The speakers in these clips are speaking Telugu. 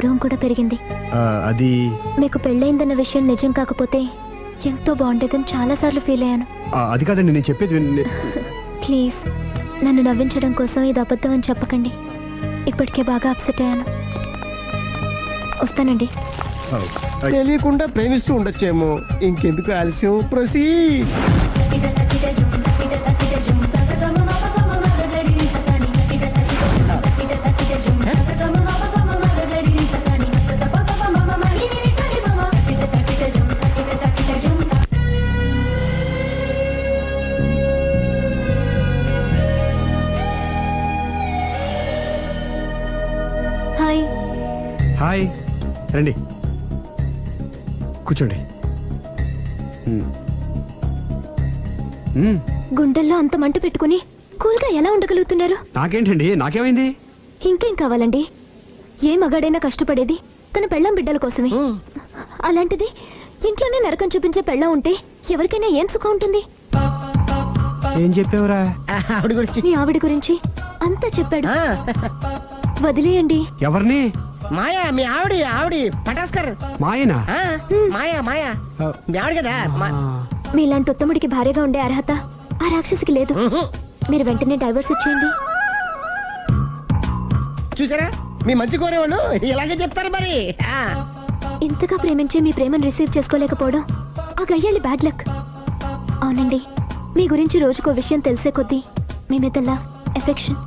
గౌరవం కూడా పెరిగింది. అది మీకు పెళ్ళైందన్న విషయం నిజం కాకపోతే ఎంతో బాగుండేదని చాలాసార్లు ఫీల్ అయ్యాను. అది కాదండి నేను చెప్పేది ప్లీజ్ నన్ను నవ్వించడం కోసం ఇది అబద్ధం అని చెప్పకండి. ఇప్పటికే బాగా అప్సెట్ అయ్యాను. వస్తానండి. తెలియకుండా ప్రేమిస్తూ ఉండొచ్చేమో. ఇంకెందుకు ఆలస్యం, ప్రొసీడ్. హాయ్. హాయ్, రండి కూర్చోండి. గుండెల్లో అంత మంట పెట్టుకుని కూల్గా ఎలా ఉండగలుగుతున్నారు? నాకేంటండి, నాకేమైంది? ఇంకేం కావాలండి? ఏ మగాడైనా కష్టపడేది తన పెళ్ళాం బిడ్డల కోసమే. అలాంటిది ఇంట్లోనే నరకం చూపించే పెళ్ళాం ఉంటే ఎవరికైనా ఏం సుఖం ఉంటుంది? ఏం చెప్పావురా? ఆవిడ గురించి. మీ ఆవిడ గురించి అంతా చెప్పాడు. వదిలేయండి. ఎవరిని? మాయా, మీ ఆవిడ పటాస్కర్. మాయనా? మాయా మీ ఆవిడ కదా. మీలాంటి ఉత్తముడికి భార్యగా ఉండే అర్హత ఆ రాక్షసికి లేదు. మీరు వెంటనే డైవర్స్ ఇచ్చేయండి. చూసారా, మీ మంచి కోరేవాళ్ళు ఇలాగే చెప్తారు మరి. ఇంతగా ప్రేమించే మీ ప్రేమను రిసీవ్ చేసుకోలేకపోవడం ఆ గయ్యాలి బ్యాడ్ లక్. అవునండి, మీ గురించి రోజుకో విషయం తెలిసే కొద్దీ మీ మీద లవ్, ఎఫెక్షన్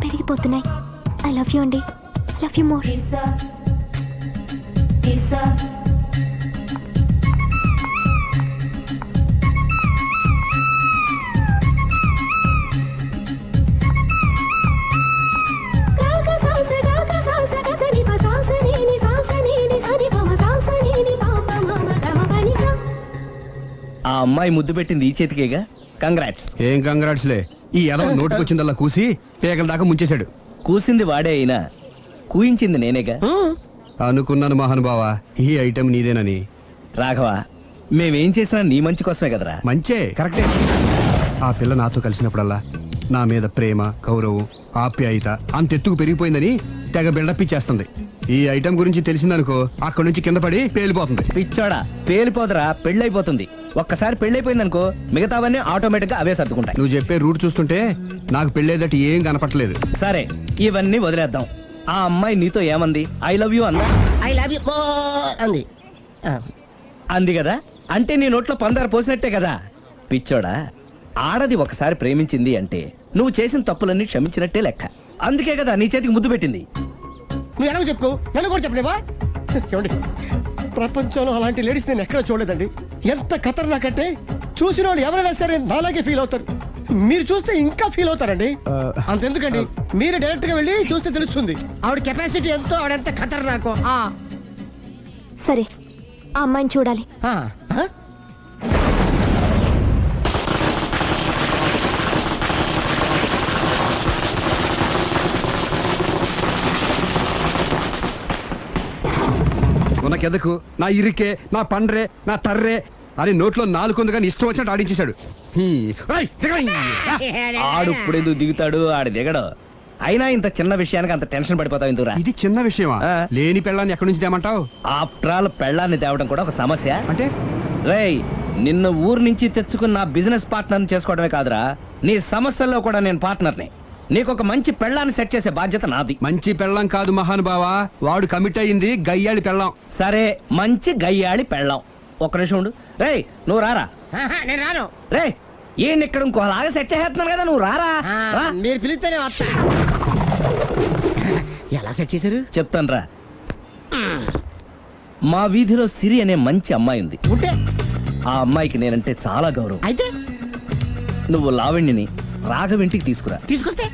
పెరిగిపోతున్నాయి. ఐ లవ్ యూ అండి. I love you more. ఆ అమ్మాయి ముద్దు పెట్టింది ఈ చేతికేగా. కంగ్రాట్స్. ఏం కంగ్రాట్స్లే, ఈ ఎదవ నోటికొచ్చిందల్లా కూసి పేగల దాకా ముంచేశాడు. కూసింది వాడే అయినా కూయించింది నేనేగా. అనుకున్నాను మహానుభావ, ఈ ఐటెం నీదేనని. రాఘవ, మేమేం చేసినా నీ మంచి కోసమే కదరా. మంచే, కరెక్టే. ఆ పిల్ల నాతో కలిసినప్పుడల్లా నా మీద ప్రేమ, గౌరవం, ఆప్యాయత అంతెత్తుకు పెరిగిపోయిందని తెగ బిల్డప్ ఇచ్చేస్తుంది. ఈ ఐటెం గురించి తెలిసిందనుకో అక్కడి నుంచి కింద పడి పేలిపోతుంది. పిచ్చోడా, పేలిపోదరా, పెళ్ళైపోతుంది. ఒక్కసారి పెళ్ళైపోయిందనుకో మిగతావన్నీ ఆటోమేటిక్ గా అవే సర్దుకుంటాయి. నువ్వు చెప్పే రూట్ చూస్తుంటే నాకు పెళ్ళేదట ఏం కనపట్లేదు. సరే, ఇవన్నీ వదిలేద్దాం. ఆ అమ్మాయి నీతో ఏమంది? ఐ లవ్ యూ అందా? ఐ లవ్ యూ అంది. అంది కదా, అంటే నీ నోట్లో పందారు పోసినట్టే కదా. పిచ్చోడా, ఆడది ఒకసారి ప్రేమించింది అంటే నువ్వు చేసిన తప్పులన్నీ క్షమించినట్టే లెక్క. అందుకే కదా నీ చేతికి ముద్దు పెట్టింది. నువ్వు ఎలాగో చెప్పుకో, నన్ను కూడా చెప్పలేవా? చూడండి, ప్రపంచంలో అలాంటి లేడీస్ నేను ఎక్కడ చూడలేదండి. ఎంత ఖతర్నాకంటే చూసిన వాళ్ళు ఎవరైనా సరే నాలాగే ఫీల్ అవుతారు. మీరు చూస్తే ఇంకా ఫీల్ అవుతారండి. అంతెందుకండి, మీరు డైరెక్ట్ గా వెళ్ళి చూస్తే తెలుస్తుంది ఆవిడ కెపాసిటీ ఎంతో, ఆవిడెంత ఖతర్నాకో. సరే, ఆ అమ్మాయిని చూడాలి. కెదకు నా ఇరికే, నా పండ్రే, నా తర్రే అని నోట్లో నాలుగుంది కానీ ఇష్టం వచ్చినట్టు ఆడించేశాడు. ఆడు ఇప్పుడెందుకు దిగుతాడు, ఆడు దిగడు. అయినా ఇంత చిన్న విషయానికి అంత టెన్షన్ పడిపోతావు ఎందుకురా? ఇది చిన్న విషయమా? లేని పెళ్ళాన్ని ఎక్కడి నుంచి తేమంటావు? ఆఫ్టర్ ఆల్ పెళ్ళాన్ని తేవడం కూడా ఒక సమస్య అంటే? రేయ్, నిన్ను ఊరు నుంచి తెచ్చుకున్న నా బిజినెస్ పార్ట్నర్ని చేసుకోవడమే కాదురా, నీ సమస్యల్లో కూడా నేను పార్ట్నర్ని. నీకు ఒక మంచి పెళ్ళాన్ని సెట్ చేసే బాధ్యత నాది. మంచి పెళ్ళం కాదు మహానుభావా, వాడు కమిట్ అయ్యింది గయ్యాళి పెళ్ళం. సరే, మంచి గయ్యాళి పెళ్ళాం. ఒక్క నిమిషం ఉండు. రేయ్, నువ్వు రారా. నేను రాను. రే, ఈయన ఇక్కడ ఇంకోలాగా సెట్ చేస్తున్నాను కదా, నువ్వు రారా. మీరు పిలిస్తేనే వస్తా. ఎలా సెట్ చేశారు చెప్తాను రా. మా వీధిలో సిరి అనే మంచి అమ్మాయి ఉంది. ఉంటే ఆ అమ్మాయికి నేనంటే చాలా గౌరవం. అయితే నువ్వు లావణ్యని రాఘవింటికి తీసుకురా. తీసుకొస్తే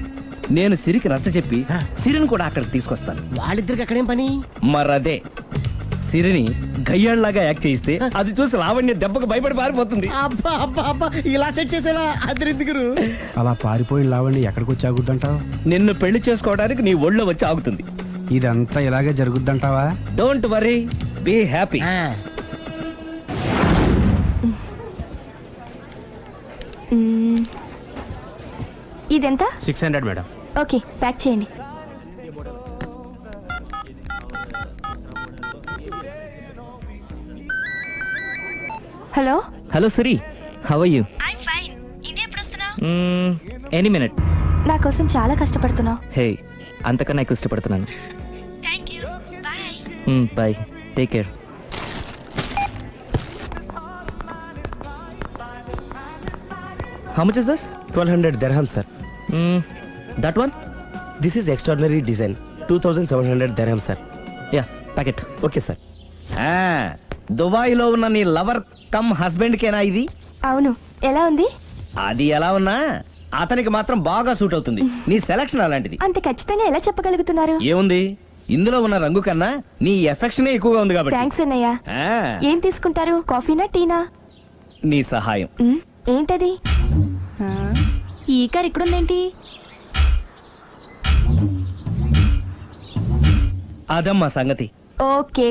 నేను సిరికి నచ్చ చెప్పి సిరిని కూడా అక్కడికి తీసుకొస్తాను. వాళ్ళిద్దరికి అక్కడేం పని? మరదే, సిరిని గయ్యాళ్ళలాగా యాక్ట్ చేయిస్తే అది చూసి లావణ్య దెబ్బకు భయపడి పారిపోతుంది. అబ్బా అబ్బా అబ్బా, ఇలా సెట్ చేసేలా అద్దరిద్దరు. అలా పారిపోయిన లావణ్య ఎక్కడికి వచ్చి ఆగుద్దంటావు? నిన్ను పెళ్లి చేసుకోవడానికి నీ ఒళ్ళో వచ్చి ఆగుతుంది. ఇదంతా ఇలాగే జరుగుద్దంటావా? Don't worry, be happy. ఇదెంత? 600 మేడం. ఓకే, ప్యాక్ చేయండి. Hello hello Siri, how are you? I'm fine. India ఎప్పుడు వస్తున్నావు? Any minute. నా కోసం చాలా కష్టపడుతున్నావు. హే, అంతకన్నా ఎక్కువ ఇష్టపడుతున్నాను. Thank you. Bye. Bye, take care. How much is this? 1200 dirham, sir. That one? This is extraordinary design. 2700 dirham, sir. Yeah, pack it. Okay, sir. దుబాయ్లో ఉన్న నీ లవర్ కమ్ హస్బెండ్ కేనా ఇది? అవును, ఎలా ఉంది? అది ఎలా ఉన్నా అతనికి మాత్రం బాగా సూట్ అవుతుంది. నీ సెలక్షన్ అలాంటిది. అంత ఖచ్చితంగా ఎలా చెప్పగలుగుతున్నారు? ఏముంది, ఇందులో ఉన్న రంగు కన్నా నీ ఎఫెక్షనే ఎక్కువగా ఉంది కాబట్టి. థ్యాంక్స్ అన్నయ్య. ఆ, ఏం తీసుకుంటారు, కాఫీనా టీనా? నీ సహాయం. ఏంటది? ఈ కార్ ఇక్కడుందేంటి? అదమ్మా సంగతి. ఓకే,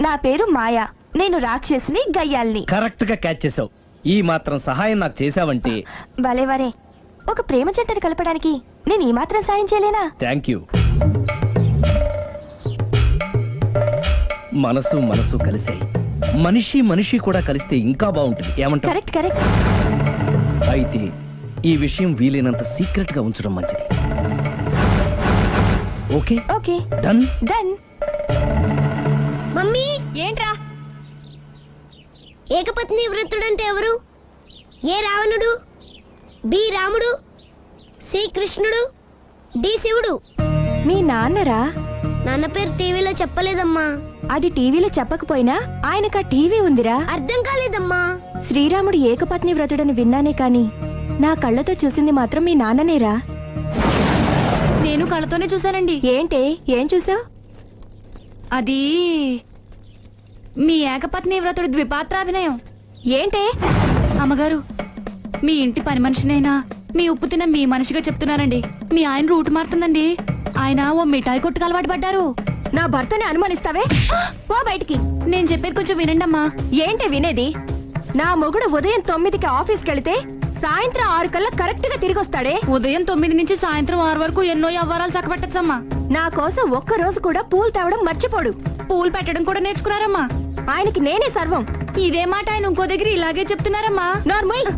నా పేరు మాయా. నేను రాక్షసిని, గయ్యాల్ని. కరెక్ట్ గా క్యాచ్ చేసావు. ఈ మాత్రం సహాయం నాకు చేసావంటే భలే వరే. ఒక ప్రేమ జంటని కలపడానికి నేను ఈ మాత్రం సాయం చేయలేనా? Thank you. మనసు మనసు కలిసాయి, మనిషి మనిషి కూడా కలిస్తే ఇంకా బాగుంటుంది. ఏమంటావు? Correct correct. అయితే ఈ విషయం వీలైనంత సీక్రెట్ గా ఉంచడం మంచిది. Okay okay, done. Done. Mummy, ఏంట్రా? ఏకపత్ని వృత్తుడంటే ఎవరు? ఏ రావణుడు, బి రాముడు, సి కృష్ణుడు, డి శివుడు. మీ నాన్నరా? నాన్న పేరు టీవీలో చెప్పలేదమ్మా. అది టీవీలో చెప్పకపోయినా ఆయనకా టీవీ ఉందిరా. అర్థం కాలేదమ్మా. శ్రీరాముడు ఏకపత్ని వ్రతుడని విన్నానే కాని నా కళ్ళతో చూసింది మాత్రం మీ నాన్ననేరా. నేను కళ్ళతోనే చూశానండి. ఏంటే, ఏం చూసావు? అది మీ ఏకపత్ని వ్రతుడి ద్విపాత్రాభినయం. ఏంటే? అమ్మగారు, మీ ఇంటి పని మనిషినైనా మీ ఉప్పు తిన్న మీ మనిషిగా చెప్తున్నానండి. మీ ఆయన రూట్ మారుతుందండి. ఆయన ఓ మిఠాయి కొట్టుకు అలవాటు పడ్డారు. నా భర్తని అనుమానిస్తావే? పో బయటికి. నేను చెప్పేది కొంచెం వినండి అమ్మా. ఏంటి వినేది? నా మొగుడు ఉదయం 9కి ఆఫీస్కి వెళితే సాయంత్రం 6 కల్లా కరెక్ట్ గా తిరిగి వస్తాడే. ఉదయం 9 నుంచి సాయంత్రం 6 వరకు ఎన్నో వ్యవహారాలు చక్కబెట్టచ్చమ్మా. నా కోసం ఒక్క రోజు కూడా పూలు తేవడం మర్చిపోడు. పూలు పెట్టడం కూడా నేర్చుకున్నారమ్మా. ఆయనకి నేనే సర్వం. ఇదే మాట ఆయన ఇంకో దగ్గర ఇలాగే చెప్తున్నారమ్మా. నార్మల్.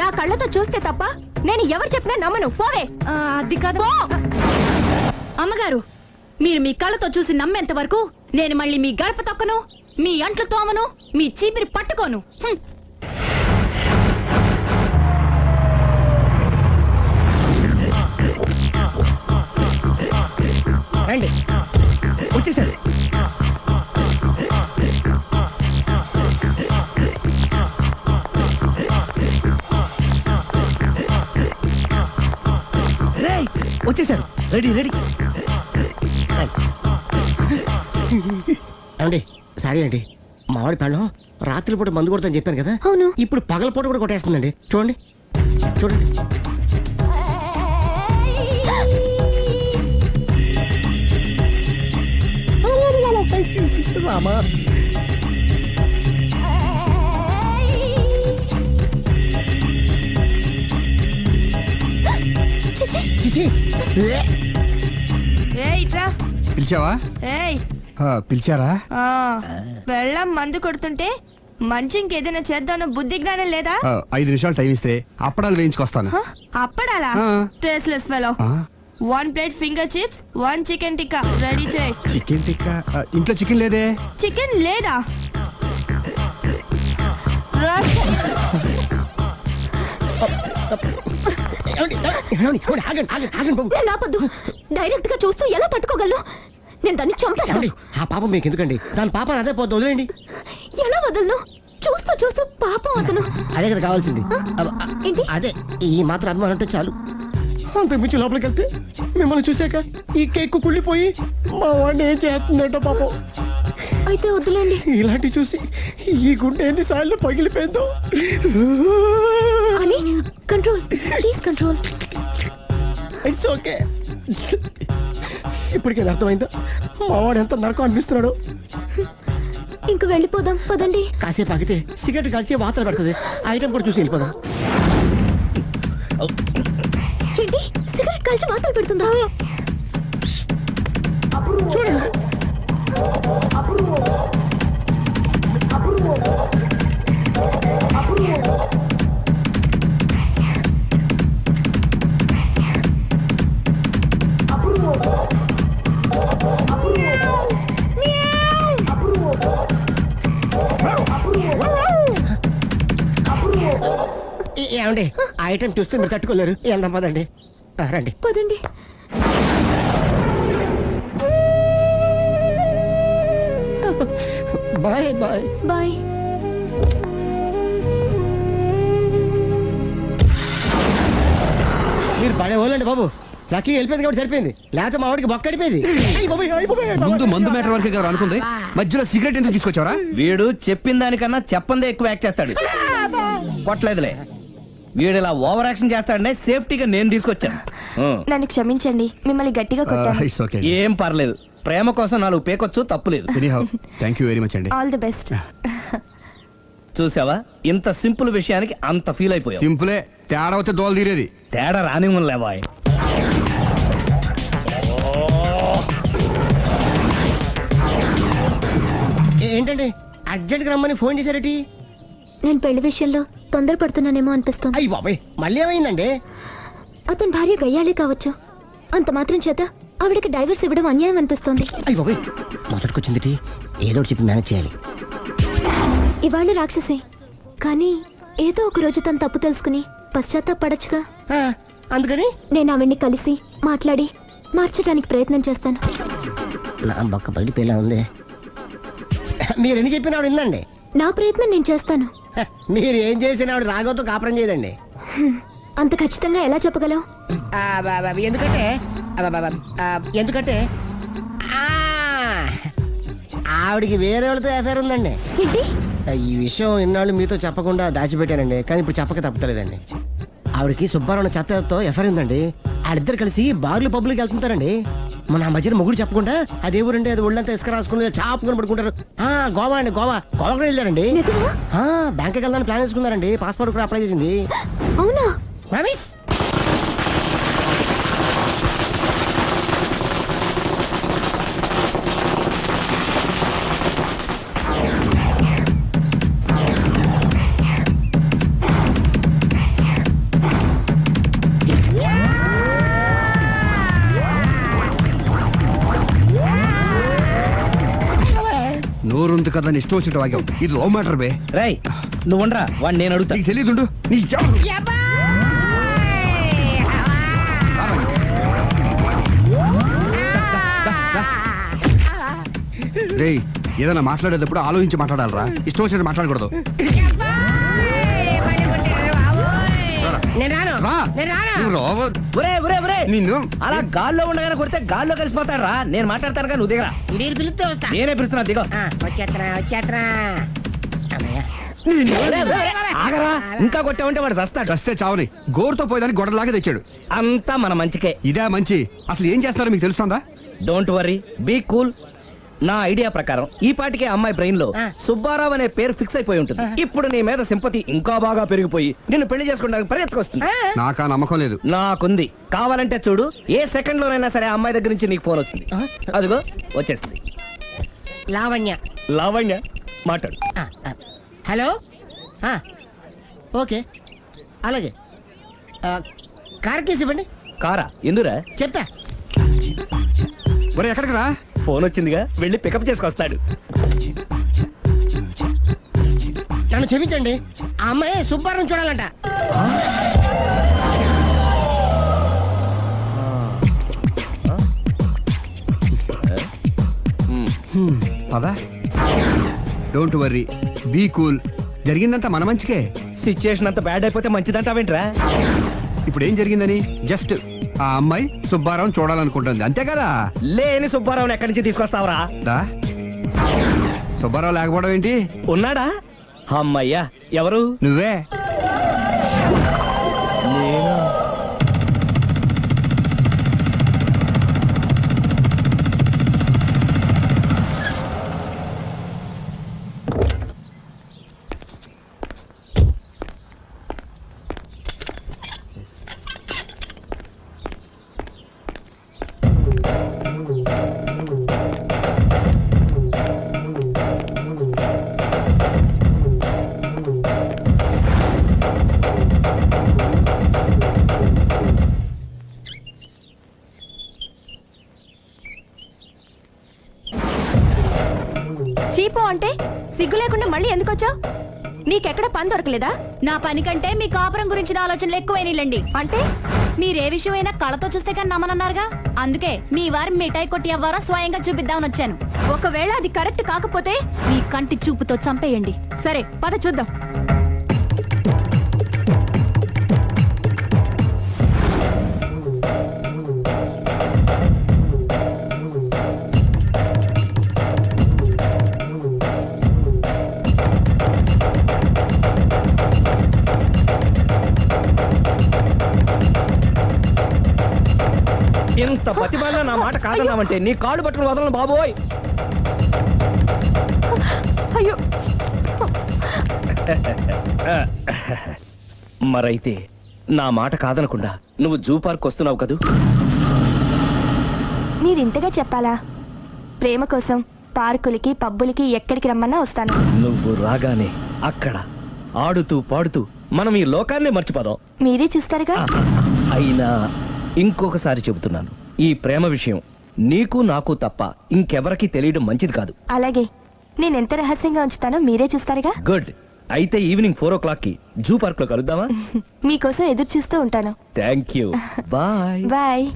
నా కళ్ళతో చూస్తే తప్ప నేను ఎవరు చెప్పినా నమ్మను. పోవే. అది కాదు అమ్మగారు. మీరు మీ కళ్ళతో చూసి నమ్మేంత వరకు నేను మళ్ళీ మీ గడప తొక్కను, మీ అంట్లు తోమను, మీ చీపిరి పట్టుకోను. రండి, వచ్చేసారు. వచ్చేసారు. Ready ready. ఏమండి, సారీ అండి, మామిడి పళ్ళం రాత్రిపూట మందు కొడతాను చెప్పాను కదా. అవును. ఇప్పుడు పగలపూట కూడా కొట్టేస్తుందండి. చూడండి చూడండి. రామా, చిచి. పిలిచావా? పిలిచారా? వెళ్ళం మందు కొడుతుంటే మంచి ఇంకేదైనా చేద్దామన్న బుద్ధి జ్ఞానం లేదా? 5 నిమిషాలు టైం ఇస్తే అప్పడాలు వేయించుకొస్తాను. అప్పడాలా? ఆ. Tasteless fellow. 1 plate finger chips, 1 chicken tikka ready చేయి. చికెన్ టిక్కా? ఇంట్లో చికెన్ లేదే. చికెన్ లేదా? నేను ఆపొద్దు. డైరెక్ట్ గా చూస్తూ ఎలా తట్టుకోగలను? నేను దాన్ని చంపేస్తాను. ఆ పాపం మీకు ఎందుకండి? దాని పాప అదే పోతుంది, వదిలేండి. ఎలా వదలను? చూస్తూ చూస్తూ పాపం అతను. అదే కదా కావాల్సింది. ఏంటి? అదే, ఈ మాత్రం అభిమానం అంటే చాలు. అంతకు మించి లోపలికి వెళ్తే మిమ్మల్ని చూసాక ఈ కేక్ కుళ్ళిపోయి మా వాడిని ఏం చేస్తుందంటో పాపం. అయితే వద్దులేండి. ఇలాంటి చూసి ఈ గుండె ఎన్నిసార్లు పగిలిపోయిందో. అని control, please control. It's okay. ఇప్పటికే అర్థమైందా మా వాడు ఎంత నరకం అనిపిస్తున్నాడు? ఇంక వెళ్ళిపోదాం పదండి. కాసేపు ఆగితే సిగరెట్ కలిసి వాతలు పడుతుంది. ఐటమ్ కూడా చూసి వెళ్ళిపోదాం. ఏంటి, సిగరెట్ కాల్చి వాతలు పెడుతుందా? చూడండి. ఏమండి ఆ ఐటమ్ చూస్తే మీరు తట్టుకోలేరు వెళ్దాం పదండి రండి. పదండి. Bye bye. బాయ్. మీరు పడే వాళ్ళండి బాబు. లక్కీ వెళ్ళిపోయింది కాబట్టి సరిపోయింది, లేకపోతే మా వాడికి బొక్క అడిపోయింది. ముందు మందు మ్యాటర్ వరకే కదా అనుకుంది, మధ్యలో సిగరెట్ ఎందుకు తీసుకొచ్చావరా? వీడు చెప్పిన దానికన్నా చెప్పందే ఎక్కువ యాక్ట్ చేస్తాడు. కొట్టలేదులే, వీడు ఇలా ఓవర్ యాక్షన్ చేస్తాడనే సేఫ్టీగా నేను తీసుకొచ్చాను. నన్ను క్షమించండి, మిమ్మల్ని గట్టిగా కొట్టాను. It's okay. ఏం పర్లేదు, ప్రేమ కోసం 4 పేకొచ్చు, తప్పులేదు. Anyhow thank you very much అండి. All the best. చూసావా, ఇంత సింపుల్ విషయానికి అంత ఫీల్ అయిపోయావు. సింపులే, తేడా వస్తే దోలు తీరేది. తేడా రాని లేవాయ్. ఏంటండి అర్జెంట్గా రమ్మని ఫోన్ చేశారటి? నేను పెళ్లి విషయంలో తొందరపడుతున్నానేమో అనిపిస్తుంది. అయ్యి బాబాయ్, మళ్ళీ ఏమైందండి? అతని భార్య గయ్యాళే కావచ్చు, అంత మాత్రం చేత ఆవిడకి డైవర్స్ ఇవ్వడం అన్యాయం అనిపిస్తోంది. అయ్యి బాబాయ్, మొదటికొచ్చింది ఏదో ఒకటి చెప్పి మేనేజ్ చేయాలి. ఇవాళ రాక్షసే, కానీ ఏదో ఒక రోజు తను తప్పు తెలుసుకుని పశ్చాత్తాపడొచ్చుగా. ఆ, అందుకని నేను ఆవిడ్ని కలిసి మాట్లాడి మార్చడానికి ప్రయత్నం చేస్తాను. నా బొక్క పగిలిపోయేలా ఉంది. మీరెన్ని చెప్పిన ఆవిడ ఇందండి. నా ప్రయత్నం నేను చేస్తాను. మీరు ఏం చేసిన ఆవిడ రాగవతో కాపురం చేయదండి. అంత ఖచ్చితంగా ఎలా చెప్పగలవు? ఎందుకంటే ఎందుకంటే ఆవిడికి వేరే వాళ్ళతో ఎఫైర్ ఉందండి. ఏంటి? ఈ విషయం ఇన్నాళ్ళు మీతో చెప్పకుండా దాచిపెట్టానండి, కానీ ఇప్పుడు చెప్పక తప్పలేదండి. ఆవిడకి సుబ్బారావు చెత్తతో ఎఫైర్ ఉందండి. వాళ్ళిద్దరు కలిసి బార్లు పబ్లిక్ వెళ్తుంటారండి. మన ఆ మధ్యన మొగుడు చెప్పకుండా అదే ఊరండి, అది ఒళ్ళంతా ఇసుక రాసుకుని చాపుకొని పడుకుంటారు. గోవా అండి, గోవా కూడా వెళ్ళారండి. నిజమా? బ్యాంక్కి వెళ్దాని ప్లాన్ వేసుకున్నారండి. పాస్పోర్ట్ కూడా అప్లై చేసింది. అవునా? రమేష్, నోరుంది కదా నీ ఇష్టం వచ్చినట్టు వాగావు. ఇది లవ్ మ్యాటర్ బే. రై నువ్వు ఉండరా, వాడిని నేను అడుగుతా. నీకు తెలియదుండు నీ రే, ఏదైనా మాట్లాడేటప్పుడు ఆలోచించి మాట్లాడాలరా, ఇష్టం వచ్చినట్టు మాట్లాడకూడదు. రా. నువ్వు రావ. ఒరే ఒరే ఒరే, నిన్ను అలా గాల్లో ఉండగానే కొడితే గాల్లో కలిసిపోతాడు రా. నేను మాట్లాడతాను కానీ నువ్వు దిగరా. మీరు పిలిస్తే వస్తా. నేనే పిలుస్తున్నా, దిగో. వచ్చేత్తరా. ఒరే, ఒరే, ఆగరా, ఇంకా కొట్టామంటే వాడు చస్తాడు. చస్తే చావని గోరుతో పోయేదానికి గొడవలాగా తెచ్చాడు. అంతా మన మంచికే. ఇదే మంచి. అసలు ఏం చేస్తున్నారో మీకు తెలుస్తుందా? Don't worry, be cool. నా ఐడియా ప్రకారం ఈ పాటికే అమ్మాయి బ్రెయిన్ లో సుబ్బారావు అనే పేరు ఫిక్స్ అయిపోయి ఉంటుంది. ఇప్పుడు నీ మీద సింపతి ఇంకా బాగా పెరిగిపోయి నిన్ను పెళ్లి చేసుకోవడానికి పరిగెత్తుకొస్తుంది. నాకా నమ్మకం లేదు. నాకుంది. కావాలంటే చూడు, ఏ సెకండ్ లోనైనా సరే ఆ అమ్మాయి దగ్గర నుంచి నీకు ఫోన్ వస్తుంది. అదిగో వచ్చేస్తుంది. లావణ్య. లావణ్య మాట్లాడు. హలో. ఓకే, అలాగే. కార్ కేసు ఇవ్వండి. కారా? ఎందురా? చెప్తా. ఒరే ఎక్కడికి రా? ఫోన్ వచ్చిందిగా, వెళ్ళి పికప్ చేసుకొస్తాడు. నన్ను క్షమించండి, ఆ అమ్మాయి సుబ్బారావు చూడాలంట. పదా. Don't worry, be cool. జరిగిందంతా మన మంచికే. సిచ్యుయేషన్ అంత బ్యాడ్ అయిపోతే మంచిదంటావేంట్రా? ఇప్పుడు ఏం జరిగిందని జస్ట్ ఆ అమ్మాయి సుబ్బారావు చూడాలనుకుంటుంది, అంతే కదా. లేని సుబ్బారావుని ఎక్కడి నుంచి తీసుకొస్తావరా? దా, సుబ్బారావు లేకపోవడం ఏంటి? ఉన్నాడా? అమ్మయ్యా, ఎవరు? నువ్వే. చీపు అంటే సిగ్గు లేకుండా మళ్ళీ ఎందుకు వచ్చావు? నీకెక్కడ పని దొరకలేదా? నా పని కంటే మీ కాపురం గురించిన ఆలోచనలు ఎక్కువైనాయిలండి. అంటే మీరే విషయమైనా కళతో చూస్తే కానీ నమ్మనన్నారుగా, అందుకే మీ వారి మిఠాయి కొట్టి అవ్వారా స్వయంగా చూపిద్దామని వచ్చాను. ఒకవేళ అది కరెక్ట్ కాకపోతే మీ కంటి చూపుతో చంపేయండి. సరే పద చూద్దాం. ఎంత ప్రతిభలో నా మాట కాదన్నావంటే నీ కాళ్ళు పట్టుకుని వదలను బాబోయ్. అయ్యో మరైతే నా మాట కాదనకుండా నువ్వు జూ పార్క్ వస్తున్నావు కదూ? మీరింతగా చెప్పాలా? ప్రేమ కోసం పార్కులకి పబ్బులకి ఎక్కడికి రమ్మన్నా వస్తాను. నువ్వు రాగానే అక్కడ ఆడుతూ పాడుతూ మనం ఈ లోకాన్ని మర్చిపోదాం. మీరే చూస్తారుగా. అయినా ఇంకొకసారి చెబుతున్నాను, ఈ ప్రేమ విషయం నీకు నాకు తప్ప ఇంకెవరికి తెలియడం మంచిది కాదు. అలాగే, నేనెంత రహస్యంగా ఉంచుతానో మీరే చూస్తారుగా. గుడ్. అయితే ఈవినింగ్ 4 o'clock కి జూ పార్క్ లో కలుద్దామా? మీకోసం ఎదురు చూస్తూ ఉంటాను. Thank you. Bye. Bye.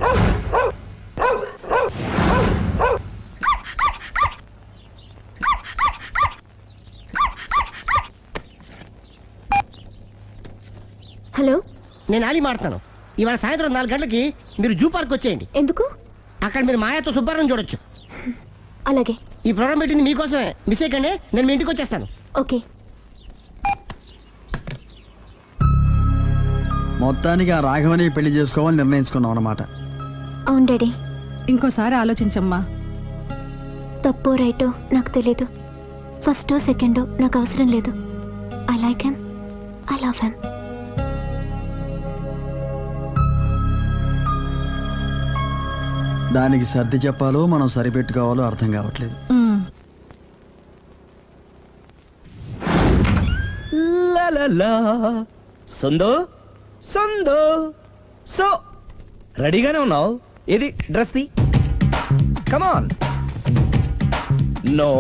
Hello, నేను ఆలి మాడుతున్నాను. ఇవాళ సాయంత్రం 4 గంటలకి మీరు జూ పార్క్ వచ్చేయండి. ఎందుకు? అక్కడ మీరు మాయాతో సుబ్బారావు చూడొచ్చు. అలాగే. ఈ ప్రోగ్రామ్ పెట్టింది మీకోసమే. మిస్ అయ్యకండి, నేను మీ ఇంటికి వచ్చేస్తాను. ఓకే. మొత్తానికి ఆ రాఘవని పెళ్లి చేసుకోవాలని నిర్ణయించుకున్నాం అన్నమాట. అవును డాడీ. ఇంకోసారి ఆలోచించమ్మా. తప్పో రైటో నాకు తెలీదు. ఫస్టో సెకండో నాకు అవసరం లేదు. I like him, I love him. దానికి సర్ది చెప్పాలో మనం సరిపెట్టుకోవాలో అర్థం కావట్లేదు. లలలా. సందో సందో సో రెడీగానే ఉన్నావు? ఇది డ్రెస్ ది. Come on. No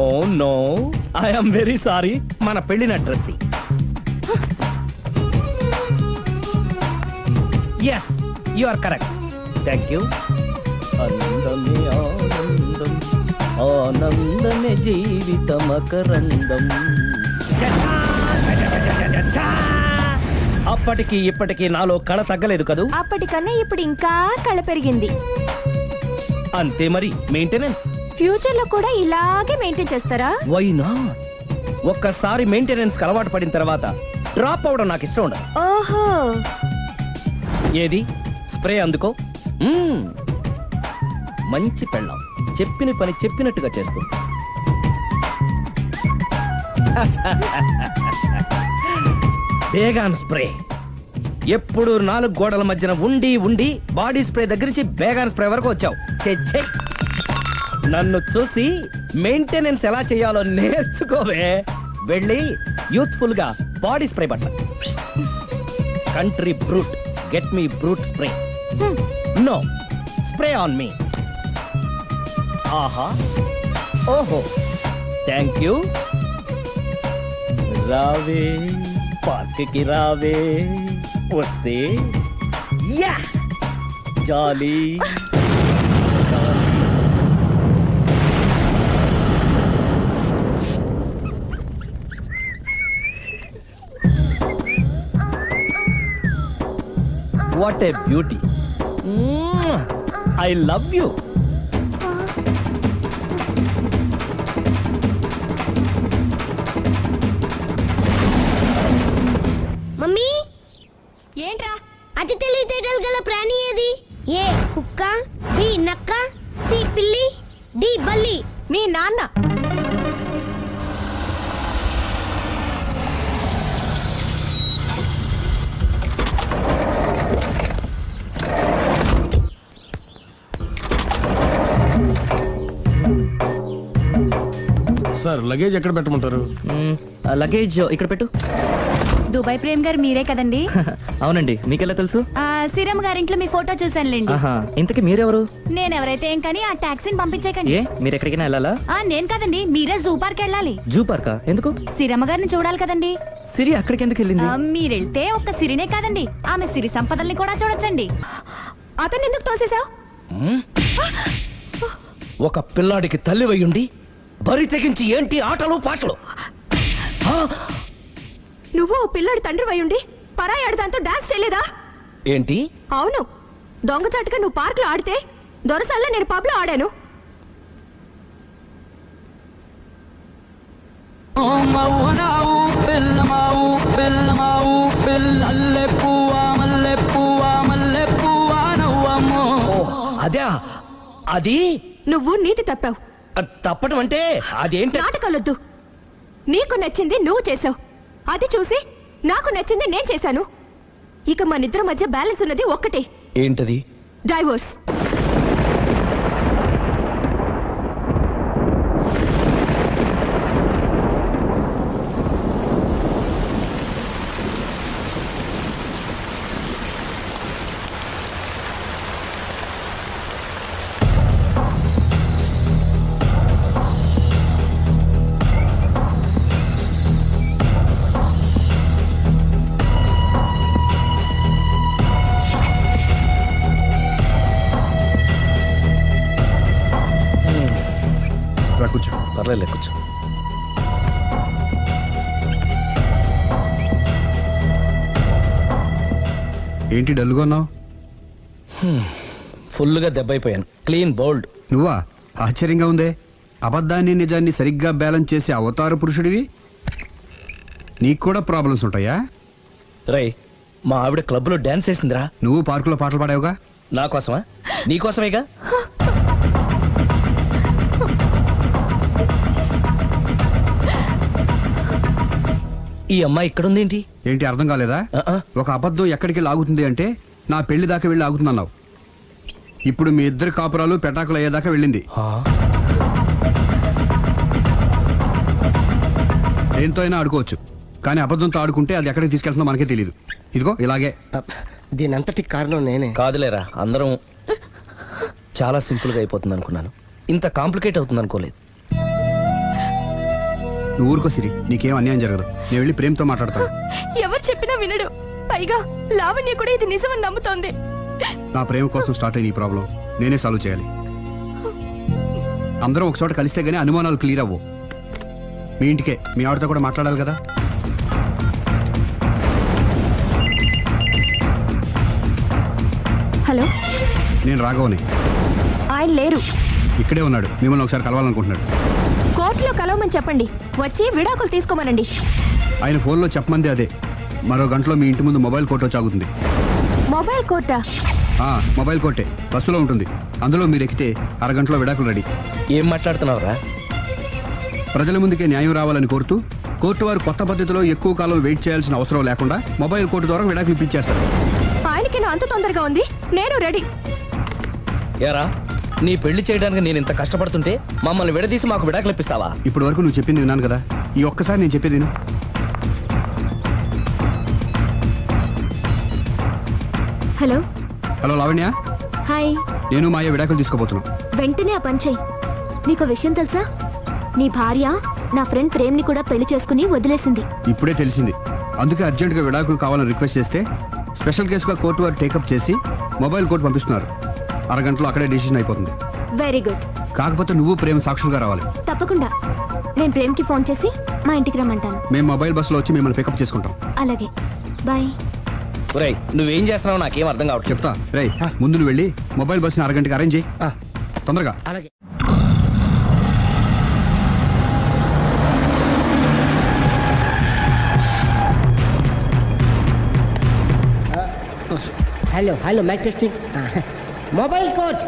no, I'm very sorry. మన పెళ్లిన డ్రెస్ ది. Yes, you are correct. Thank you. ఆనందమే ఆనందం, ఆనందమే జీవితమకరందం. అప్పటికి ఇప్పటికి నాలో కళ తగ్గలేదు కదూ? అప్పటికన్నా ఇప్పుడు ఇంకా కళ పెరిగింది. అంతే మరి. మెయింటెనెన్స్ ఫ్యూచర్ లో కూడా ఇలాగే మెయింటైన్ చేస్తారా? Why not? ఒక్కసారి మెయింటెనెన్స్ అలవాటు పడిన తర్వాత డ్రాప్ అవడం నాకు ఇష్టం ఉండదు. ఓహో. ఏది స్ప్రే అందుకో. మంచి పెళ్ళాం, చెప్పిన పని చెప్పినట్టుగా చేస్తూ. Baygon spray. ఎప్పుడు 4 గోడల మధ్యన ఉండి ఉండి బాడీ స్ప్రే దగ్గర నుంచి బేగాన్ స్ప్రే వరకు వచ్చావు. ఛే, నన్ను చూసి మెయింటెనెన్స్ ఎలా చేయాలో నేర్చుకోవే. వెళ్ళి యూత్ఫుల్ గా బాడీ స్ప్రే పట్ల. Country Brut, get me Brut spray. No, spray on me. ఆహా, ఓహో, థ్యాంక్ యూ. రావే పార్క్ కి రావే, వస్తే యా jolly. What a beauty. I love you. Mummy, ఏంట్రా? అతి తెలివితేటలు గల ప్రాణి ఏది? ఏ కుక్క, బి నక్క, సి పిల్లి, డి బల్లి. మీ నాన్న. సార్, లగేజ్ ఎక్కడ పెట్టమంటారు? లగేజ్ ఇక్కడ పెట్టు. దుబాయ్ ప్రేమ్ గారు మీరే కదండి? అవునండి, మీకెలా తెలుసు? శ్రీరమ్మ గారింట్లో మీ ఫోటో చూసానులేండి. ఇంతకీ మీరెవరు? నేనెవరైతే ఏం కానీ ఆ టాక్సీని పంపించేకండి. మీరు ఎక్కడికైనా వెళ్ళాలా? నేను కదండి, మీరే జూ పార్క్ వెళ్ళాలి. జూ పార్కా? ఎందుకు? శ్రీరమ్మ గారిని చూడాలి కదండి. సిరి అక్కడికి ఎందుకు వెళ్ళింది? మీరెళ్తే ఒక్క సిరినే కాదండి, ఆమె సిరి సంపదల్ని కూడా చూడొచ్చండి. అతన్ని ఎందుకు తోసేశావు? ఒక పిల్లాడికి తల్లి వయ్యుండి బరి తెగించి ఏంటి ఆటలు పాటలు? నువ్వు ఓ పిల్లడి తండ్రి వయ్యుండి పరాయి ఆడదాంతో డాన్స్ చేయలేదా? ఏంటి? అవును, దొంగచాటుగా నువ్వు పార్క్ లో ఆడితే దొరసల్లా నేను పబ్ లో ఆడాను. అదే అది నువ్వు నీతి తప్పావు. తప్పడం అంటే అదేంటి? నాటకాలొద్దు. నీకు నచ్చింది నువ్వు చేసావు, అది చూసి నాకు నచ్చింది నేను చేశాను. ఇక మన ఇద్దరి మధ్య బ్యాలెన్స్ ఉన్నది ఒక్కటే, ఏంటది? డైవోర్స్. రా కూర్చో. పర్లేదు కూర్చో. ఏంటి డల్గా ఉన్నావు? ఫుల్గా దెబ్బైపోయాను. Clean bowled. నువ్వా? ఆశ్చర్యంగా ఉందే. అబద్ధాన్ని నిజాన్ని సరిగ్గా బ్యాలెన్స్ చేసే అవతార పురుషుడివి. నీకు కూడా ప్రాబ్లమ్స్ ఉంటాయా? రై, మా ఆవిడ క్లబ్లో డాన్స్ వేసిందిరా. నువ్వు పార్కులో పాటలు పాడావుగా? నా కోసమా? నీకోసమేగా. ఈ అమ్మాయి ఇక్కడుందేంటి? ఏంటి అర్థం కాలేదా? ఒక అబద్ధం ఎక్కడికి లాగుతుంది అంటే నా పెళ్లి దాకా వెళ్ళి ఆగుతుందన్నావు. ఇప్పుడు మీ ఇద్దరు కాపురాలు పెటాకులు అయ్యేదాకా వెళ్ళింది. దేంతో అయినా ఆడుకోవచ్చు, కానీ అబద్ధంతో ఆడుకుంటే అది ఎక్కడికి తీసుకెళ్తుందో మనకే తెలియదు. ఇదిగో ఇలాగే. దీని అంతటి కారణం నేనే. కాదులేరా, అందరం చాలా సింపుల్గా అయిపోతుంది అనుకున్నాను. ఇంత కాంప్లికేట్ అవుతుంది అనుకోలేదు. నువ్వు ఊరుకో సిరి, నీకేం అన్యాయం జరగదు. నేను వెళ్ళి ప్రేమతో మాట్లాడతాను. ఎవరు చెప్పినా వినడు. పైగా లావణ్య కూడా ఇది నిజమని నమ్ముతోంది. నా ప్రేమ కోసం స్టార్ట్ అయిన ఈ ప్రాబ్లం నేనే సాల్వ్ చేయాలి. అందరం ఒక చోట కలిస్తే గానీ అనుమానాలు క్లియర్ అవ్వు. మీ ఇంటికే, మీ ఆవిడతో కూడా మాట్లాడాలి కదా. హలో, నేను రాఘవని. ఆయన లేరు. ఇక్కడే ఉన్నాడు, మిమ్మల్ని ఒకసారి కలవాలనుకుంటున్నాడు. కోర్టులో కలవమని చెప్పండి, వచ్చి విడాకులు తీసుకోమనండి. ఆయన ఫోన్లో చెప్పమంది అదే. మరో గంటలో మీ ఇంటి ముందు మొబైల్ కోర్టు వచ్చి ఆగుతుంది. మొబైల్ కోర్టా? మొబైల్ కోర్టే బస్సులో ఉంటుంది. అందులో మీరు ఎక్కితే అరగంటలో విడాకులు రెడీ. ఏం మాట్లాడుతున్నావురా? ప్రజల ముందుకే న్యాయం రావాలని కోరుతూ కోర్టు వారు కొత్త పద్ధతిలో ఎక్కువ కాలం వెయిట్ చేయాల్సిన అవసరం లేకుండా మొబైల్ కోర్టు ద్వారా విడాకులు ఇప్పించేస్తారు. ఆయనకి నా అంత తొందరగా ఉంది, నేను రెడీ. ఏరా, నీ పెళ్లి చేయడానికి నేను ఇంత కష్టపడుతుంటే మమ్మల్ని విడదీసి మాకు విడాకులు ఇప్పిస్తావా? ఇప్పటి వరకు నువ్వు చెప్పింది విన్నాను కదా, ఈ ఒక్కసారి నేను చెప్పేది విను. హలో. హలో లావణ్య. హాయ్. నేను మాయ విడాకులు తీసుకోబోతున్నాను. వెంటనే ఆ పని చెయ్యి. నీకు విషయం తెలుసా? నీ భార్య నా ఫ్రెండ్ ప్రేమ్ని కూడా పెళ్లి చేసుకుని వదిలేసింది. ఇప్పుడే తెలిసింది. అందుకే అర్జెంటుగా విడాకులు కావాలని రిక్వెస్ట్ చేస్తే స్పెషల్ కేసుగా కోర్టు వారు టేకప్ చేసి మొబైల్ కోర్టు పంపిస్తున్నారు. అరగంటలో అక్కడే డిసిషన్ అయిపోతుంది. Very good. కాకపోతే నువ్వు ప్రేమ సాక్షులుగా రావాలి. తప్పకుండా. నేను ప్రేమ్కి ఫోన్ చేసి మా ఇంటికి రమ్మంటాను. మేము మొబైల్ బస్సులో వచ్చి మిమ్మల్ని పికప్ చేసుకుంటాం. అలాగే, బాయ్. ఒరేయ్, నువ్వేం చేస్తున్నావు నాకేం అర్థం కావట్లేదు. చెప్తా. రేయ్, ముందు నువ్వు వెళ్ళి మొబైల్ బస్సుని అరగంటకి అరేంజ్ చేయి. తొందరగా. అలాగే. Hello hello mike testing. Mobile coach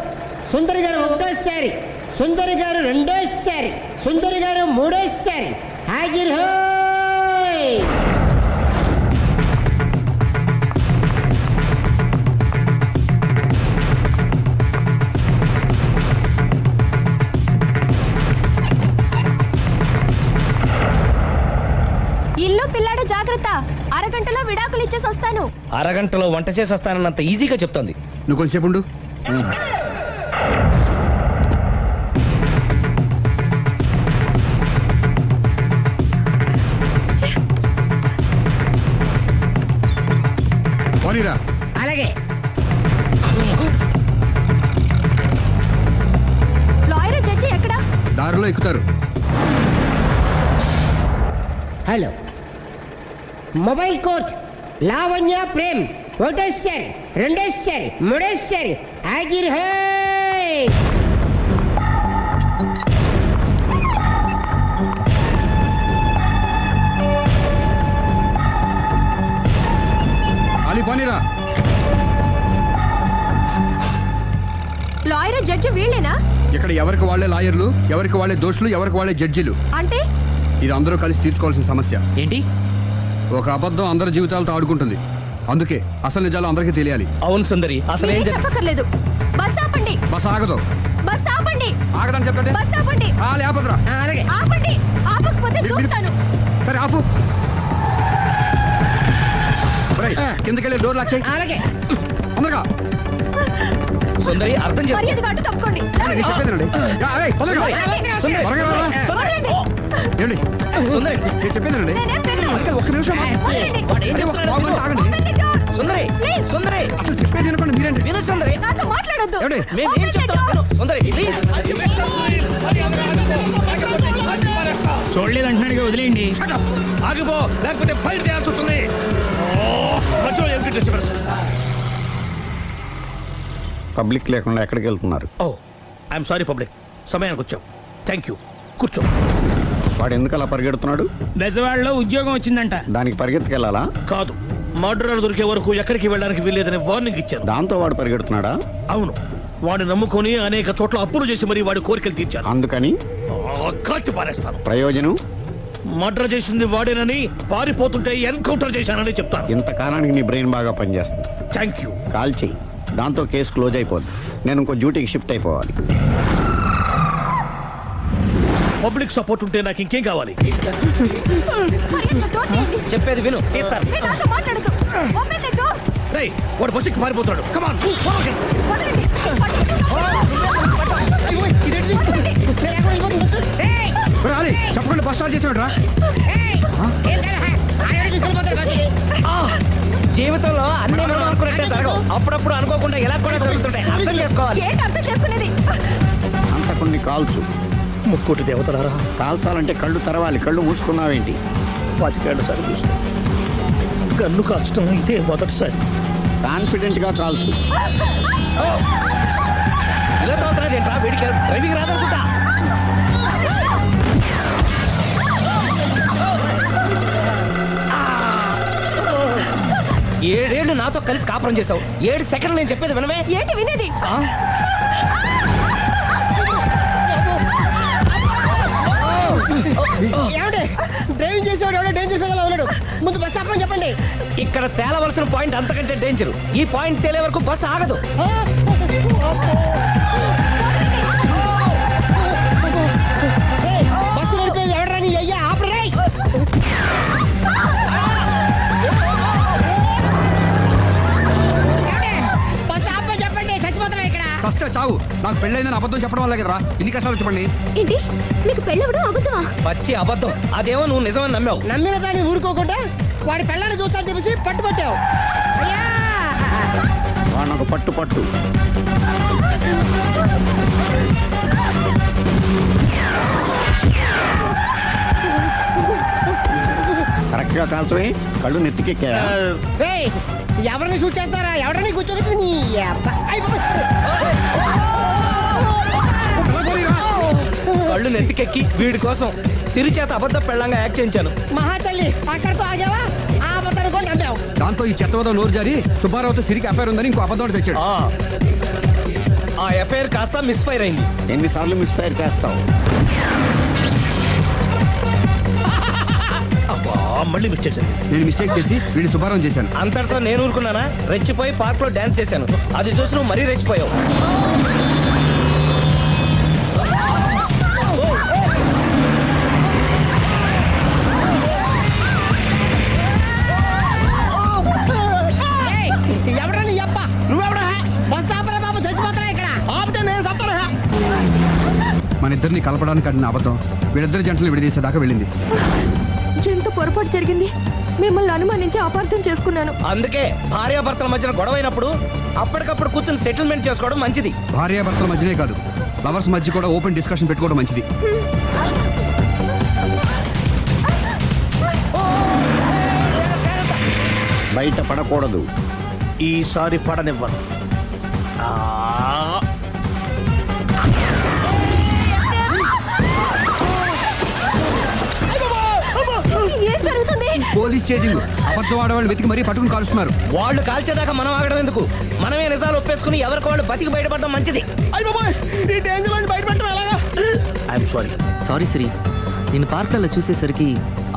Sundari గారు ఒకటోసారి, సుందరి గారు రెండోసారి, సుందరి గారు మూడోసారి. హాజర్ హోయ్. ఇల్లు పిల్లాడు జాగ్రత్త, అరగంటలో విడాకులు ఇచ్చేసి వస్తాను. అరగంటలో వంట చేసి వస్తానన్నంత ఈజీగా చెప్తోంది. నువ్వు కొంచెంసేపు ఉండు. పోనీరా. అలాగే. లాయర్ జడ్జి ఎక్కడా? దారిలో ఎక్కుతారు. Hello, mobile coach Lavanya Prem ఒకటోసారి రెండోసారి మూడోసారి హాజిర్ హై. అలీ పోనీరా. లాయర్ జడ్జి వీళ్ళేనా? ఇక్కడ ఎవరికి వాళ్ళే లాయర్లు, ఎవరికి వాళ్ళే దోషులు, ఎవరికి వాళ్ళే జడ్జిలు. అంటే ఇది అందరూ కలిసి తీర్చుకోవాల్సిన సమస్య. ఏంటి? ఒక అబద్ధం అందరి జీవితాలతో ఆడుకుంటుంది. అందుకే అసలు నిజాలు అందరికీ తెలియాలి. అవును సుందరి, అసలు ఏం మీరేం చెప్పక్కర్లేదు. బస్ ఆపండి. బస్ ఆగదు. బస్ ఆపండి. ఆగదని చెప్పండి. బస్ ఆపండి. లేపదురా. అలాగే. ఆపండి. ఆపకపోతే దూకుతాను. సరే ఆపు. ఒరేయ్, కిందకెళ్ళి డోర్ లాక్ చేయి. అలాగే. తొందరగా. సుందరి అర్థం చేసుకో. మర్యాదగా అడ్డు తప్పుకోండి. నేను చెప్పేదేనండి. తొందరగా. సుందరి, త్వరగా రారా. వదలండి. ఏమండి? సుందరి, నేను చెప్పేదేనండి. నేనేం పెట్టను. అందుకే ఒక్క నిమిషం. వదలండి. అరే, ఒక్క బాగుంటే ఆగండి. Open the door. Sundari, Please. సుందరి, అసలు చెప్పేది వినకండి మీరేంటి. విను సుందరి. నాతో మాట్లాడొద్దు. ఏమండి? మేము ఏం Open the చెప్తాం door. విను. సుందరి ప్లీజ్. చూడలేదు అంటున్నాడు, వదిలేయండి. ఆగిపో, లేకపోతే ఫైర్ చేయాల్సి వస్తుంది. పబ్లిక్ లేకుండా ఎక్కడికి వెళ్తున్నారు? ఓ ఐఎమ్ సారీ పబ్లిక్, సమయానికి వచ్చాం. థ్యాంక్ యూ, కూర్చో. వాడు ఎందుకు అలా పరిగెడుతున్నాడు? బెజవాడలో ఉద్యోగం వచ్చిందంట. దానికి పరిగెత్తుకెళ్ళాలా? కాదు, మర్డరర్ దొరికే వరకు ఎక్కడికి వెళ్ళడానికి వీల్లేదని వార్నింగ్ ఇచ్చాను. దాంతో వాడు పరిగెడుతున్నాడా? అవును, వాడిని నమ్ముకొని అనేక చోట్ల అప్పులు చేసి మరి వాడి కోరికలు తీర్చాను. అందుకని కాల్చి పారేస్తాను. ప్రయోజనం? మర్డర్ చేసింది వాడేనని, పారిపోతుంటే ఎన్కౌంటర్ చేశానని చెప్తాను. ఇంతకాలానికి నీ బ్రెయిన్ బాగా పనిచేస్తుంది. Thank you. కాల్ చెయ్యి, దాంతో కేసు క్లోజ్ అయిపోద్ది. నేను ఇంకో డ్యూటీకి షిఫ్ట్ అయిపోవాలి. పబ్లిక్ సపోర్ట్ ఉంటే నాకు ఇంకేం కావాలి? మర్యాదగా door తీయండి. చెప్పేది విను, తీస్తాను. మీరు నాతో మాట్లాడొద్దు. Open the door. రేయ్, వాడు బస్సుకి పారిపోతాడు. కమాన్. వదలండి. ఒరేయ్, అలీ, చెప్పకుండా బస్ స్టార్ట్ చేసాడు రా. జీవితంలో అన్ని మనం అనుకున్నట్టే జరగవు. అప్పుడప్పుడు అనుకోకుండా ఎలా కూడా జరుగుతుంటాయి. అర్థం చేసుకోవాలి. ఏంటి అర్థం చేసుకునేది? అంత కొన్ని కాల్చు. ముక్కోటి దేవతలారా, కాల్చాలంటే కళ్ళు తెరవాలి. కళ్ళు మూసుకున్నావేంటి? 25 సార్లు చూసిన గన్ను కాల్చడం ఇదే మొదటిసారి. కాన్ఫిడెంట్ గా కాల్చు. ఇలా తోతున్నాడు ఏంట్రా? వీడికి డ్రైవింగ్ రాదనుకుంటా. ఏడేళ్లు నాతో కలిసి కాపురం చేసావు. 7 సెకండ్లు నేను చెప్పేది వినవే. ఏంటి వినేది? ఏమండి, డ్రైవింగ్ చేసేవాడు ఎవడో డేంజర్ ఫీల్ ఉన్నాడు. ముందు బస్ ఆపమని చెప్పండి. ఇక్కడ తేలవలసిన పాయింట్ అంతకంటే డేంజర్. ఈ పాయింట్ తేలే వరకు బస్సు ఆగదు. బస్సు నడిపేది ఎవడరా నీ అయ్యా? ఆపరే. బస్ ఆపమని చెప్పండి, చచ్చిపోతున్నా ఇక్కడ. చస్తే చావు. నాకు పెళ్ళైందని అబద్ధం చెప్పడం వల్ల కదరా ఇన్ని కష్టాలు చెప్పండి. ఏంటి మీకు పెళ్ళవడం అబద్ధమా? పచ్చి అబద్ధం. అదేమో నువ్వు నిజమని నమ్మావు. నమ్మిన దాన్ని ఊరుకోకుండా వాడి పిల్లని చూస్తాను చెప్పేసి పట్టుబట్టావు. అయ్యా, వాడిని ఒక పట్టు పట్టు. కరెక్ట్ గా కాల్చవే. కళ్ళు నెత్తికెక్కా? రేయ్, ఎవరిని షూట్ చేస్తారా? ఎవరిని కూర్చోగచ్చు నీ అబ్బా. అయ్ బాబోయ్. కళ్ళు నెత్తికెక్కి వీడి కోసం సిరి చేత అబద్ధ పెళ్ళంగా యాక్ట్ చేయించాను. మహాతల్లి, అక్కడితో ఆగావా? ఆ అబద్ధాన్ని కూడా నమ్మావు. దాంతో ఈ చెత్తవద నోరు జారి సుబ్బారావుతో సిరికి అఫైర్ ఉందని ఇంకో అబద్ధం తెచ్చాడు. ఆ ఎఫ్ఐఆర్ కాస్త మిస్ఫైర్ అయింది. ఎన్నిసార్లు మిస్ఫైర్ చేస్తావు? మళ్ళీ మిస్ చేశాను. నేను మిస్టేక్ చేసి వీడిని సుబ్బారావు చేశాను. అంతటితో నేను ఊరుకున్నానా? రెచ్చిపోయి పార్క్ లో డాన్స్ చేశాను. అది చూసి నువ్వు మరీ రెచ్చిపోయావు. ఎవరా నీ అబ్బా? నువ్వెవడా? బస్ ఆపరా బాబు, చచ్చిపోతున్నా ఇక్కడ. ఆపితే నేను సత్తాను. మన ఇద్దరిని కలపడానికి ఆడిన అబద్ధం వీళ్ళిద్దరి జంటలు విడదీసేదాకా వెళ్ళింది. ఎంత నాతో పొరపాటు జరిగింది. మిమ్మల్ని అనుమానించి అపార్థం చేసుకున్నాను. అందుకే భార్యాభర్తల మధ్యన గొడవైనప్పుడు అప్పటికప్పుడు కూర్చొని సెటిల్మెంట్ చేసుకోవడం మంచిది. భార్యాభర్తల మధ్యనే కాదు, లవర్స్ మధ్య కూడా ఓపెన్ డిస్కషన్ పెట్టుకోవడం మంచిది. బయట పడకూడదు. ఈసారి పడనివ్వను. ఏం జరుగుతుంది? Police chasing. అబద్ధం ఆడవాళ్ళు వెతికి మరీ పట్టుకుని కాలుస్తున్నారు. వాళ్ళు కాల్చేదాకా మనం ఆగడం ఎందుకు? మనమే నిజాలు ఒప్పేసుకుని ఎవరికి వాళ్ళు బతికి బయటపడడం మంచిది. ఈ డేంజర్ నుంచి బయటపెట్టడం ఎలాగా? I'm sorry. సారీ శ్రీ, నేను పార్కల్లో చూసేసరికి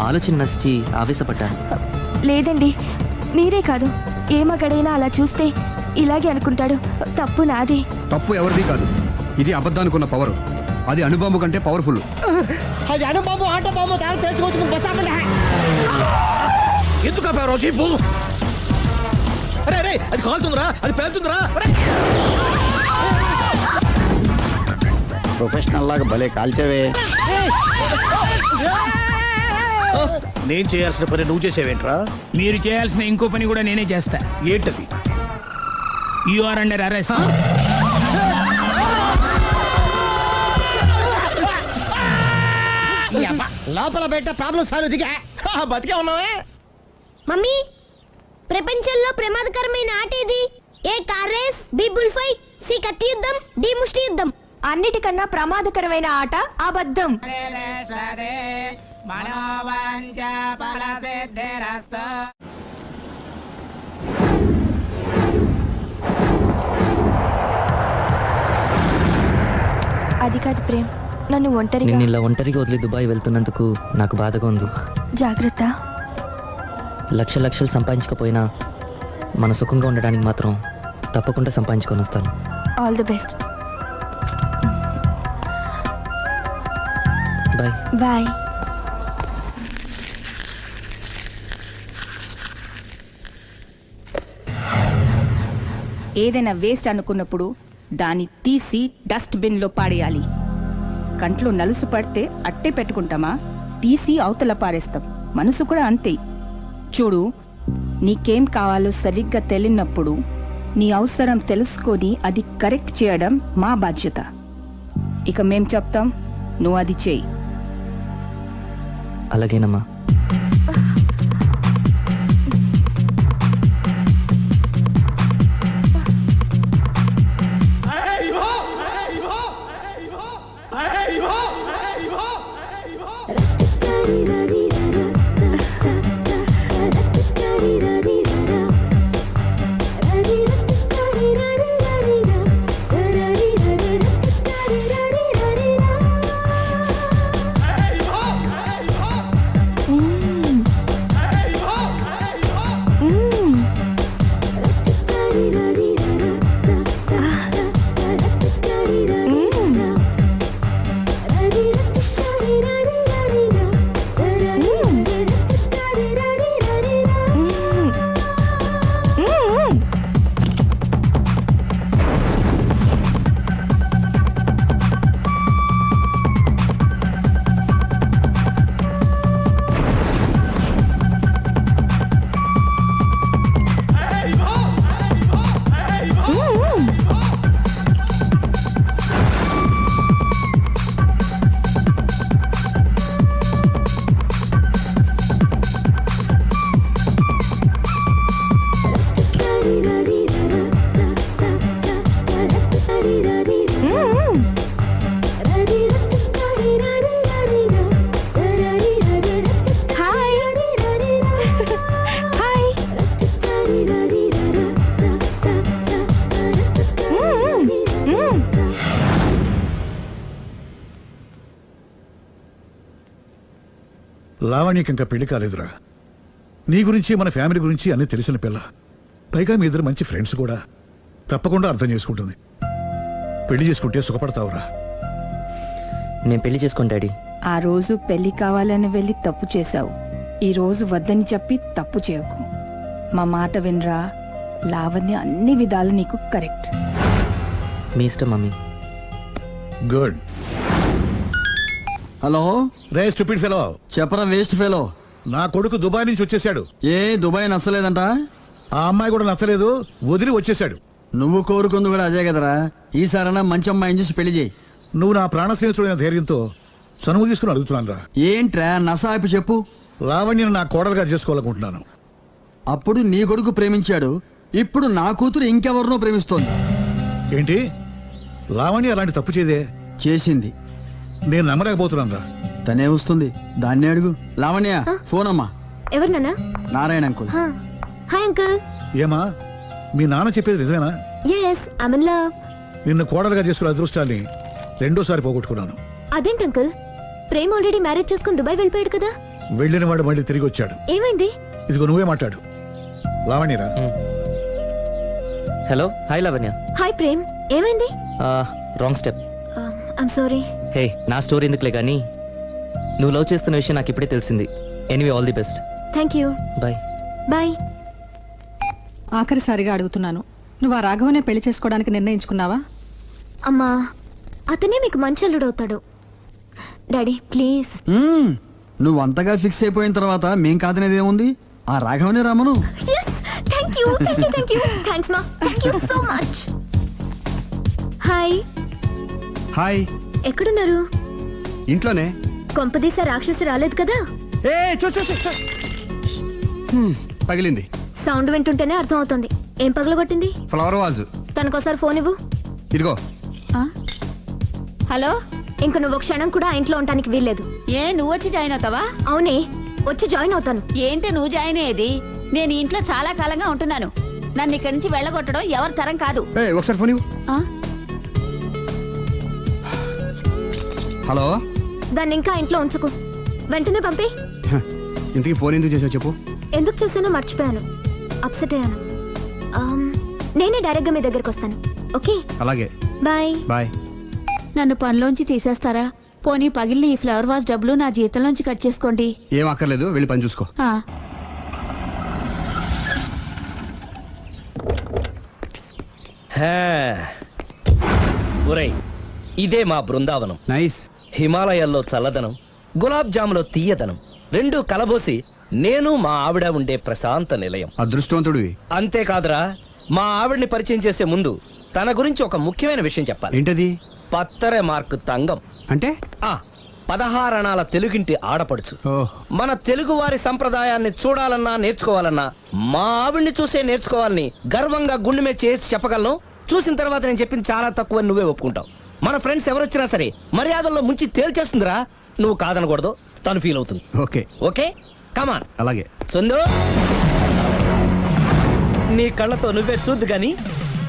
ఆలోచన నచ్చి ఆవేశపడ్డాను. లేదండి, మీరే కాదు, ఏ మగాడైనా అలా చూస్తే ఇలాగే అనుకుంటాడు. తప్పు నాది. తప్పు ఎవరిది కాదు. ఇది అబద్ధానికి ఉన్న పవర్. అది అణుబాంబు కంటే పవర్ఫుల్. అది అణుబాంబు, ఆట బాంబు తయారు తెచ్చుకోవచ్చు. బస్ ఆపండి. ఎందుకు ఆపావు జీపు? అరే అది కాలుతుందిరా, అది పేలుతుందిరా. ప్రొఫెషనల్ లాగా భలే కాల్చేవే. నేను చేయాల్సిన పని నువ్వు చేసేవేంట్రా? మీరు చేయాల్సిన ఇంకో పని కూడా నేనే చేస్తా. ఏంటది? You are under arrest. లోపల బయట ప్రాబ్లం సాల్వ్ దిగా బతికే ఉన్నావే. మమ్మీ, ప్రపంచంలో ప్రమాదకరమైన ఆట ఏది? A car race, B bull fight, C కత్తి యుద్ధం, డి ముష్టి యుద్ధం. అన్నిటికన్నా ప్రమాదకరమైన ఆట అబద్ధం. అది కాదు ప్రేమ్, నన్ను ఒంటరిగా నిన్ను ఇలా ఒంటరిగా వదిలి దుబాయ్ వెళ్తున్నందుకు నాకు బాధగా ఉంది. జాగ్రత్త. లక్షలు సంపాదించకపోయినా మన సుఖంగా ఉండడానికి మాత్రం తప్పకుండా సంపాదించుకొని వస్తాను. All the best. Bye. Bye. ఏదైనా వేస్ట్ అనుకున్నప్పుడు దాన్ని తీసి డస్ట్ బిన్ లో పాడేయాలి. కంట్లో నలుసు పడితే అట్టే పెట్టుకుంటామా? తీసి అవతల పారేస్తాం. మనసు కూడా అంతే. చూడు, నీకేం కావాలో సరిగ్గా తెలియనప్పుడు నీ అవసరం తెలుసుకొని అది కరెక్ట్ చేయడం మా బాధ్యత. ఇక మేం చెప్తాం, నువ్వు అది చేయి. అలాగేనమ్మా. లావణ్యకి ఇంకా పెళ్లి కాలేదురా. నీ గురించి మన ఫ్యామిలీ గురించి అన్నీ తెలిసిన పిల్ల. పైగా మీ ఇద్దరు మంచి ఫ్రెండ్స్ కూడా. తప్పకుండా అర్థం చేసుకుంటుంది. పెళ్లి చేసుకుంటే సుఖపడతావురా. నేను పెళ్లి చేసుకోను డాడీ. ఆ రోజు పెళ్లి కావాలని వెళ్ళి తప్పు చేశావు. ఈ రోజు వద్దని చెప్పి తప్పు చేయకు. మా మాట వినరా. లావణ్య అన్ని విధాలు నీకు కరెక్ట్. మీ ఇష్టం మమ్మీ. గుడ్. హలో రే స్టూపిడ్ ఫెలో. చెప్పరా వేస్ట్ ఫెలో. నా కొడుకు దుబాయ్ నుంచి వచ్చేసాడు. ఏ దుబాయ్ నచ్చలేదంట? ఆ అమ్మాయి కూడా నచ్చలేదు, వదిలి వచ్చేసాడు. నువ్వు కోరుకుంది కూడా అదే కదరా. ఈసారైనా మంచి అమ్మాయిని చూసి పెళ్లి చేయి. నువ్వు నా ప్రాణ స్నేహితుడైన ధైర్యంతో చనువు తీసుకుని అడుగుతున్నాను రా. ఏంట్రా నసాపి చెప్పు. లావణ్యను నా కోడలుగా చేసుకోవాలనుకుంటున్నాను. అప్పుడు నీ కొడుకు ప్రేమించాడు, ఇప్పుడు నా కూతురు ఇంకెవరినో ప్రేమిస్తోంది. ఏంటి? లావణ్య అలాంటి తప్పు చేయదే. చేసింది. నేను నమ్మలేకపోతున్నాను రా. తనే వస్తుంది, దాన్నే అడుగు. లావణ్య ఫోన్ అమ్మా. ఎవరు నాన్న? నారాయణ అంకుల్. Hi uncle. ఏమా, మీ నాన్న చెప్పేది నిజమేనా? Yes I'm in love. నిన్ను కోడలుగా చేసుకునే అదృష్టాన్ని రెండోసారి పోగొట్టుకున్నాను. అదేంటి అంకుల్, ప్రేమ్ ఆల్రెడీ మ్యారేజ్ చేసుకుని దుబాయ్ వెళ్ళిపోయాడు కదా. వెళ్ళిన వాడు మళ్ళీ తిరిగి వచ్చాడు. ఏమైంది? ఇదిగో నువ్వే మాట్లాడు. లావణ్యరా. Hello, hi Lavanya. Hi Prem, ఏమైంది? Wrong step. I'm sorry. Hey, నా స్టోరీ ఎందుకులే కానీ నువ్వు లవ్ చేస్తున్న విషయం నాకు ఇప్పుడే తెలిసింది. Anyway, all the best. Thank you. Bye. Bye. ఆఖరిసారిగా అడుగుతున్నాను, నువ్వు ఆ రాఘవనే పెళ్లి చేసుకోవడానికి నిర్ణయించుకున్నావా? అమ్మా, అతనే మీకు మంచి అల్లుడవుతాడు. Daddy please. నువ్వు అంతగా ఫిక్స్ అయిపోయిన తర్వాత మేం కాదనేది ఏముంది? ఆ రాఘవనే రామను. Thank you, thank you, thank you. Thanks మా, thank you so much. Hi. Hi. ఎక్కడున్నారు? ఇంట్లోనే. కొంపదీసా రాక్షసి రాలేదు కదా? ఏ పగిలింది. సౌండ్ వింటుంటేనే అర్థం అవుతుంది. ఏం పగలగొట్టింది? Flower vase. తనకోసారి ఫోన్ ఇవ్వు. ఇదిగో. హలో. ఇంక నువ్వు ఒక క్షణం కూడా ఆ ఇంట్లో ఉండడానికి వీల్లేదు. ఏ, నువ్వు వచ్చి జాయిన్ అవుతావా? అవునే, వచ్చి జాయిన్ అవుతాను. ఏంటి నువ్వు జాయిన్ అయ్యేది? నేను ఈ ఇంట్లో చాలా కాలంగా ఉంటున్నాను. నన్ను ఇక్కడి నుంచి వెళ్ళగొట్టడం ఎవరి తరం కాదు. ఒకసారి ఫోన్ ఇవ్వు. హలో. దాన్ని ఇంకా ఇంట్లో ఉంచుకో, వెంటనే పంపి. ఇంతకీ ఫోన్ ఎందుకు చేసావు చెప్పు. ఎందుకు చేశానో మర్చిపోయాను, అప్సెట్ అయ్యాను. నేనే డైరెక్ట్ గా మీ దగ్గరికి వస్తాను. ఓకే, అలాగే. బాయ్. బాయ్. నన్ను పనిలోంచి తీసేస్తారా? పోనీ పగిలిన ఈ ఫ్లవర్ వాజ్ డబ్బులు నా జీతంలోంచి కట్ చేసుకోండి. ఏం అక్కర్లేదు, వెళ్ళి పని చూసుకో. ఒరేయ్, ఇదే మా బృందావనం. నైస్. హిమాలయాల్లో చల్లదనం, గులాబ్ జాములో తీయదనం రెండూ కలబోసి నేను మా ఆవిడ ఉండే ప్రశాంత నిలయం. అదృష్టవంతుడివి. అంతేకాదురా, మా ఆవిడ్ని పరిచయం చేసే ముందు తన గురించి ఒక ముఖ్యమైన విషయం చెప్పాలి. ఏంటది? పత్తరె మార్కు తంగం. అంటే 16 అణాల తెలుగింటి ఆడపడుచు. మన తెలుగు వారి సంప్రదాయాన్ని చూడాలన్నా నేర్చుకోవాలన్నా మా ఆవిడ్ని చూసే నేర్చుకోవాలని గర్వంగా గుండె మీద చేసి చెప్పగలను. చూసిన తర్వాత నేను చెప్పింది చాలా తక్కువ, నువ్వే ఒప్పుకుంటావు. మన ఫ్రెండ్స్ ఎవరొచ్చినా సరే మర్యాదల్లో ముంచి తేల్చేస్తుందిరా. నువ్వు కాదనకూడదు, తను ఫీల్ అవుతుంది. ఓకే ఓకే, కమాన్. అలాగే. సుందు, నీ కళ్ళతో నువ్వే చూద్దు గాని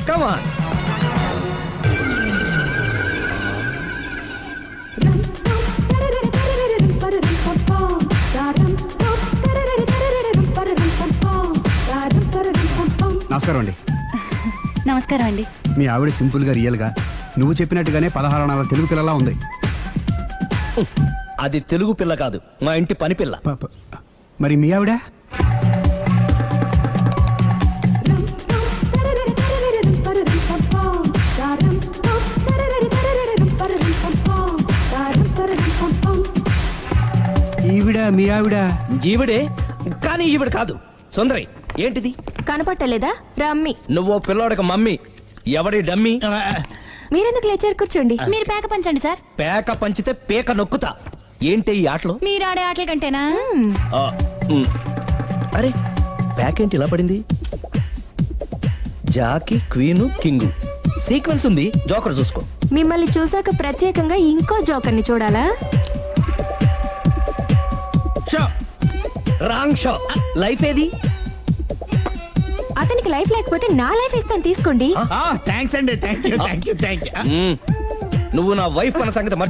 కమాన్. నమస్కారం అండి. నమస్కారం అండి. మీ ఆవిడ సింపుల్ గా రియల్ గా నువ్వు చెప్పినట్టుగానే 16 అణాల తెలుగు పిల్లలా ఉంది. అది తెలుగు పిల్ల కాదు, మా ఇంటి పని పిల్ల. మరి మీ ఆవిడ? ఈవిడ మీ ఆవిడ? ఈవిడే, కానీ ఈవిడ కాదు. సుందరి, ఏంటిది కనపట్టలేదా? రమ్మి. నువ్వు పిల్లోడికి మమ్మీ, ఎవడి డమ్మీ? మీరెందుకు లేచారు? కూర్చోండి. మీరు పేక పంచండి సార్. పేక పంచితే పేక నొక్కుతా. ఏంటి ఈ ఆటలు? మీరు ఆడే ఆటల కంటేనా? అరే, పేక ఏంటి ఇలా పడింది? జాకి, క్వీను, కింగు సీక్వెన్స్ ఉంది. జోకర్ చూసుకో. మిమ్మల్ని చూసాక ప్రత్యేకంగా ఇంకో జోకర్ని చూడాలా? Wrong show. లైఫ్ ఏది? అతనికి లైఫ్ లేకపోతే నా లైఫ్ ఇస్తాను, తీసుకోండి. థ్యాంక్స్ అండి. Thank you. నువ్వు నా వైఫ్ అన్న సంగతి మర్చిపో.